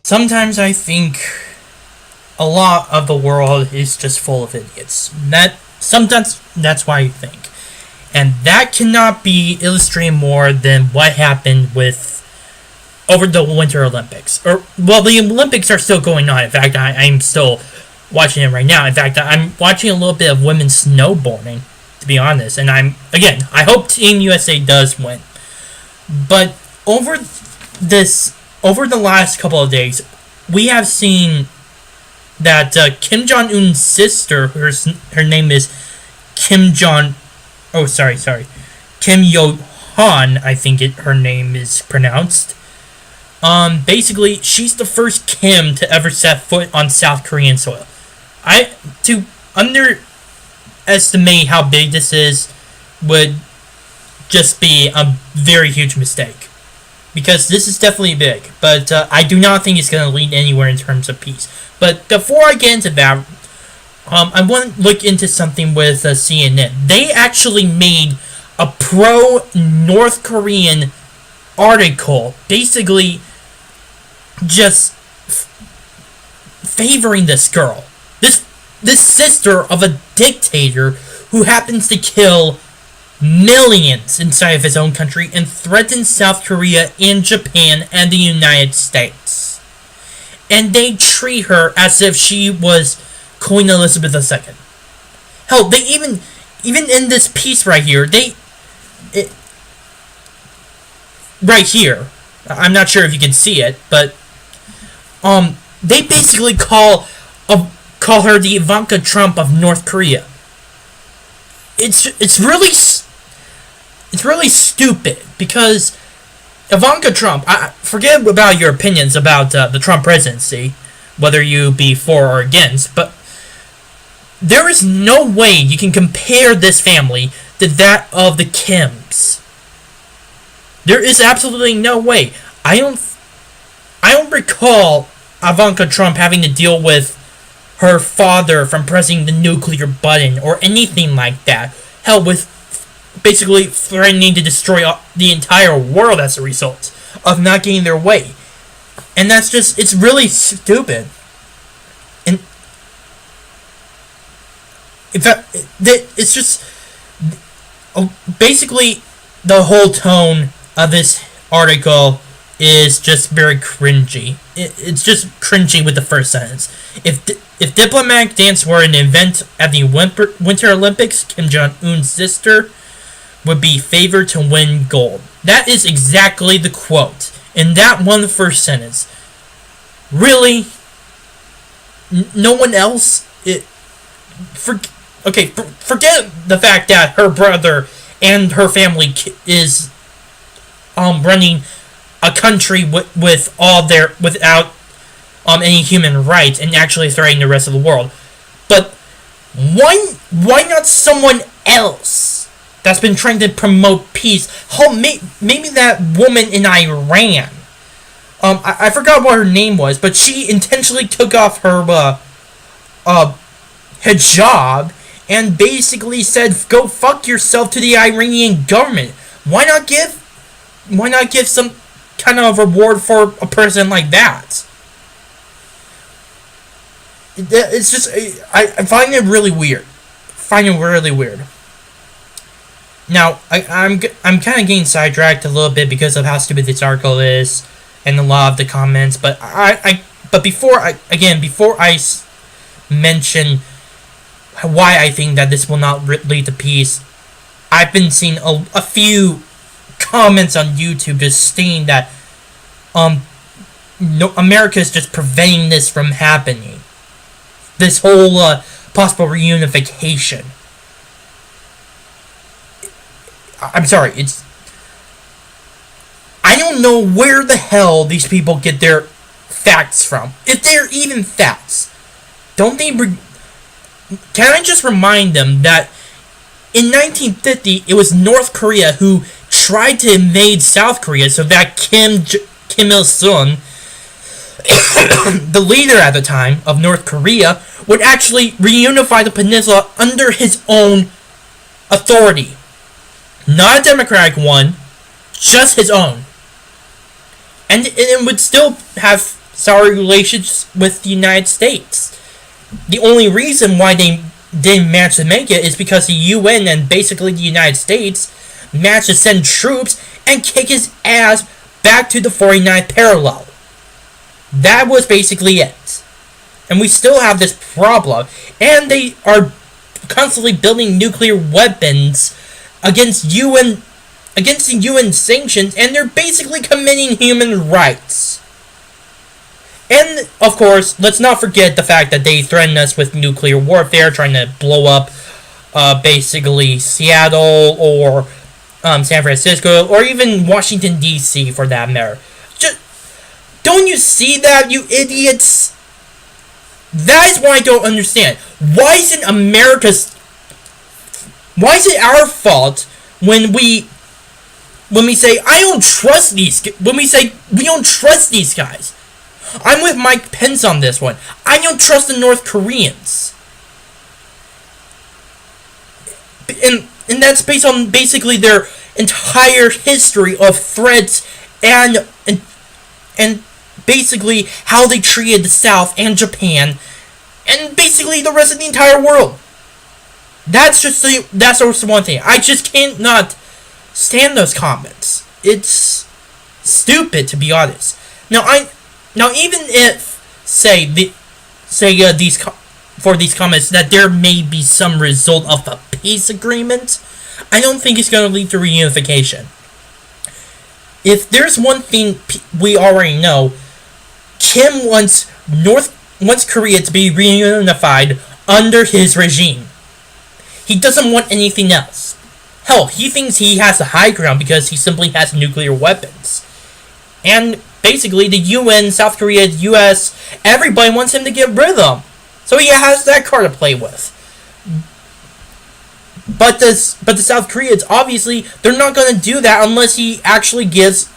Sometimes I think a lot of the world is just full of idiots. Sometimes that's why I think. And that cannot be illustrated more than what happened over the Winter Olympics. The Olympics are still going on. In fact, I'm still watching it right now. In fact, I'm watching a little bit of women's snowboarding, to be honest. And I hope Team USA does win. But over the last couple of days, we have seen that Kim Jon Un's sister, her name is Kim Jon. Oh, sorry. Kim Jon Un, I think her name is pronounced. Basically, she's the first Kim to ever set foot on South Korean soil. To underestimate how big this is would just be a very huge mistake. Because this is definitely big, but I do not think it's going to lead anywhere in terms of peace. But before I get into that, I want to look into something with CNN. They actually made a pro-North Korean article, basically just favoring this girl. This sister of a dictator who happens to kill millions inside of his own country and threatens South Korea and Japan and the United States. And they treat her as if she was Queen Elizabeth II. Hell, they even in this piece right here, right here, I'm not sure if you can see it, but they basically call her the Ivanka Trump of North Korea. It's really stupid, because Ivanka Trump, forget about your opinions about the Trump presidency, whether you be for or against, but there is no way you can compare this family to that of the Kims. There is absolutely no way. I don't recall Ivanka Trump having to deal with her father from pressing the nuclear button or anything like that. Hell, with basically threatening to destroy the entire world as a result of not getting their way. And it's really stupid. And in fact, it's just basically the whole tone of this article is just very cringy. It's just cringy with the first sentence. If diplomatic dance were an event at the Winter Olympics, Kim Jon Un's sister would be favored to win gold. That is exactly the quote in that one first sentence. Really? No one else? Forget the fact that her brother and her family is running a country without any human rights and actually threatening the rest of the world. But why not someone else that's been trying to promote peace? Maybe that woman in Iran. I forgot what her name was, but she intentionally took off her hijab and basically said, "Go fuck yourself" to the Iranian government. Why not give some kind of reward for a person like that? It's just, I find it really weird. Now, I'm kind of getting sidetracked a little bit because of how stupid this article is and a lot of the comments. But before I mention why I think that this will not lead to peace, I've been seeing a few comments on YouTube just stating that America is just preventing this from happening. This whole possible reunification. I'm sorry, I don't know where the hell these people get their facts from. If they're even facts. Can I just remind them that in 1950, it was North Korea who tried to invade South Korea so that Kim Il-sung, the leader at the time of North Korea, would actually reunify the peninsula under his own authority. not a democratic one, just his own. And it would still have sour relations with the United States. The only reason why they didn't manage to make it is because the UN and basically the United States managed to send troops and kick his ass back to the 49th parallel. That was basically it. And we still have this problem. And they are constantly building nuclear weapons against the UN sanctions, and they're basically committing human rights. And, of course, let's not forget the fact that they threaten us with nuclear warfare, trying to blow up, basically, Seattle, or, San Francisco, or even Washington, D.C., for that matter. Just, don't you see that, you idiots? That is what I don't understand. Why is it our fault when we say I don't trust these, when we say we don't trust these guys? I'm with Mike Pence on this one. I don't trust the North Koreans. And that's based on basically their entire history of threats and basically how they treated the South and Japan and basically the rest of the entire world. That's just one thing. I just can't not stand those comments. It's stupid, to be honest. Now even if for these comments that there may be some result of a peace agreement, I don't think it's going to lead to reunification. If there's one thing we already know, Kim wants Korea to be reunified under his regime. He doesn't want anything else. Hell, he thinks he has the high ground because he simply has nuclear weapons. And basically, the UN, South Korea, US, everybody wants him to get rid of them. So he has that card to play with. But the South Koreans, obviously, they're not going to do that unless he actually gets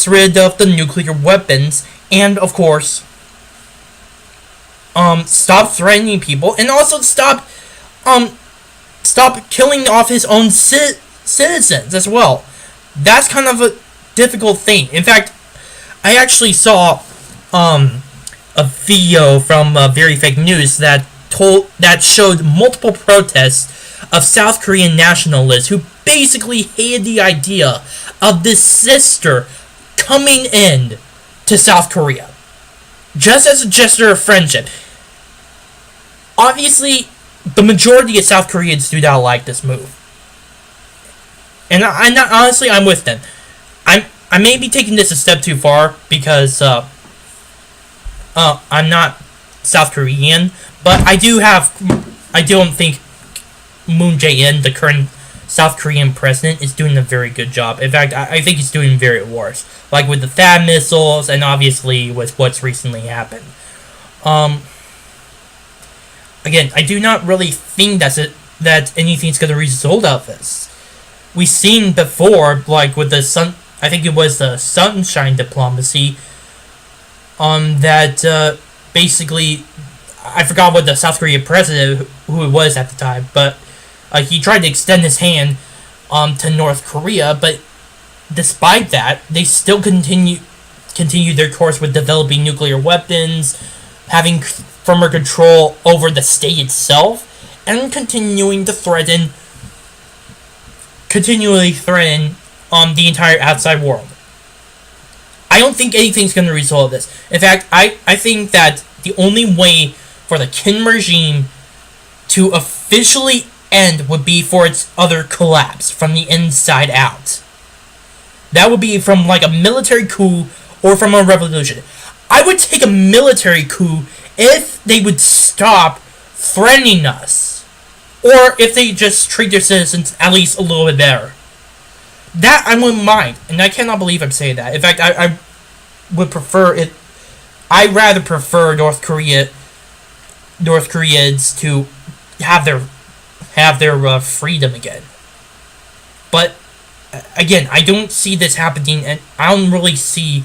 rid of the nuclear weapons. And, of course, stop threatening people. And also stop killing off his own citizens as well. That's kind of a difficult thing. In fact, I actually saw a video from Very Fake News that showed multiple protests of South Korean nationalists who basically hated the idea of this sister coming in to South Korea just as a gesture of friendship. Obviously, the majority of South Koreans do not like this move. And I'm with them. I may be taking this a step too far because I'm not South Korean, but I don't think Moon Jae-in, the current South Korean president, is doing a very good job. In fact, I think he's doing very worse. Like with the THAAD missiles and obviously with what's recently happened. Again, I do not really think that anything's going to result out of this. We've seen before, like with I think it was the sunshine diplomacy, that basically, I forgot what the South Korean president, who it was at the time, but he tried to extend his hand to North Korea, but despite that, they still continue their course with developing nuclear weapons, having firmer control over the state itself, and continually threaten the entire outside world. I don't think anything's going to result of this. In fact, I think that the only way for the Kim regime to officially end would be for its utter collapse from the inside out. That would be from like a military coup or from a revolution. I would take a military coup if they would stop threatening us, or if they just treat their citizens at least a little bit better. That I wouldn't mind, and I cannot believe I'm saying that. In fact, I would prefer it. I'd rather prefer North Koreans to have their freedom again. But again, I don't see this happening, and I don't really see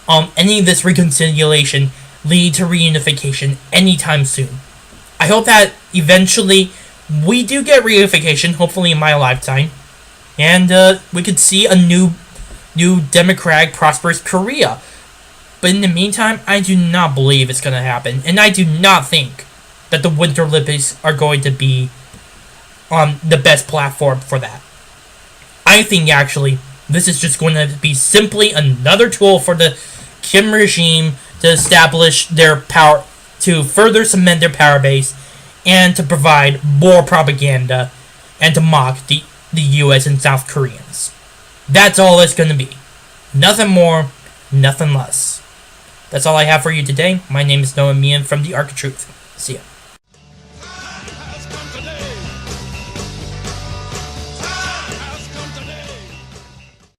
any of this reconciliation lead to reunification anytime soon. I hope that eventually we do get reunification, hopefully in my lifetime, and we could see a new democratic, prosperous Korea. But in the meantime, I do not believe it's going to happen, and I do not think that the Winter Olympics are going to be the best platform for that. I think, actually, this is just going to be simply another tool for the Kim regime to establish their power, to further cement their power base, and to provide more propaganda, and to mock the US and South Koreans. That's all it's going to be. Nothing more, nothing less. That's all I have for you today. My name is Noah Mian from the Arc of Truth. See ya.